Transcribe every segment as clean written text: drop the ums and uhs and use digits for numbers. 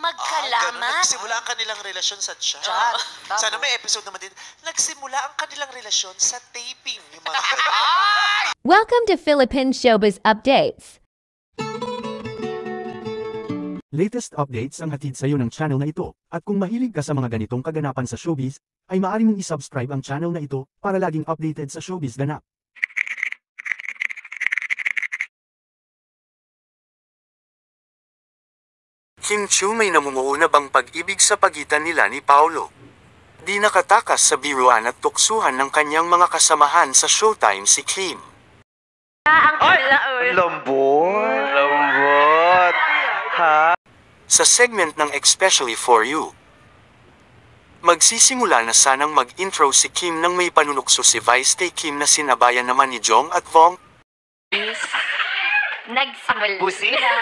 magkalamat. Nagsimula ang kanilang relasyon sa chat. Sana may episode naman din. Nagsimula ang kanilang relasyon sa taping. Yung mga Welcome to Philippine Showbiz Updates. Latest updates ang hatid sa iyo ng channel na ito. At kung mahilig ka sa mga ganitong kaganapan sa showbiz, ay maaari mong isubscribe ang channel na ito para laging updated sa showbiz ganap. Kim Chiu, may namumuo na bang pag-ibig sa pagitan nila ni Paolo? Di nakatakas sa biruan at tuksuhan ng kanyang mga kasamahan sa Showtime si Kim. Lambot. Ha? Sa segment ng Especially For You, magsisimula na sanang mag-intro si Kim nang may panunukso si Vice kay Kim na sinabayan naman ni Jong at Vong. Nagsimula.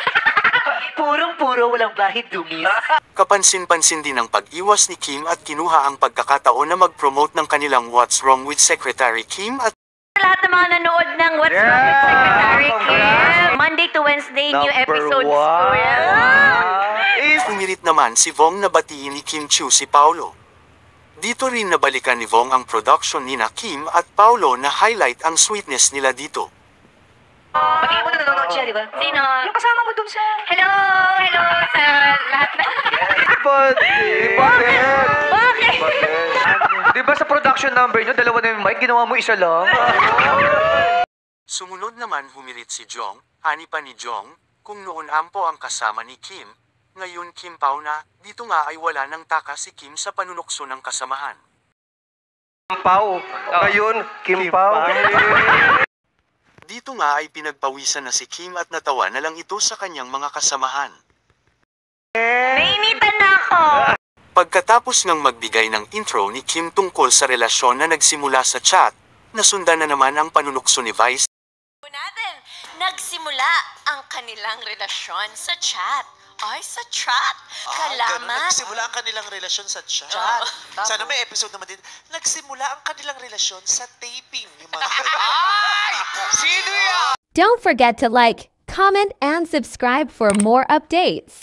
Purong-puro, walang bahid dumis. Kapansin-pansin din ang pag-iwas ni Kim at kinuha ang pagkakataon na mag-promote ng kanilang What's Wrong with Secretary Kim at Lahat ng mga nanood ng What's Wrong with Secretary Kim. Monday to Wednesday, new episodes. Pumilit naman si Vong na batiin ni Kim Chiu si Paolo. Dito rin nabalikan ni Vong ang production ni na Kim at Paolo na highlight ang sweetness nila dito. Pati mo nanonood siya, di ba? Sino? Yung kasama mo dun sa... Hello sa lahat na. Bakit? Di ba sa production number nyo, dalawa na yung mic, ginawa mo isa lang? Sumunod naman humirit si Jong, ani pa ni Jong, kung noon ampo ang kasama ni Kim, ngayon Kim Pao na, dito nga ay wala nang taka si Kim sa panunukso ng kasamahan. Pao. Ngayon, Kim Pao. Dito nga ay pinagpawisan na si Kim at natawa na lang ito sa kanyang mga kasamahan. Nainitan na ako. Pagkatapos ng magbigay ng intro ni Kim tungkol sa relasyon na nagsimula sa chat, nasundan na naman ang panunukso ni Vice. Nagsimula ang kanilang relasyon sa chat. Ay, sa chat. Kalamat. Nagsimula ang kanilang relasyon sa chat. Sana may episode naman din. Nagsimula ang kanilang relasyon sa taping. Yung mga Don't forget to like, comment, and subscribe for more updates.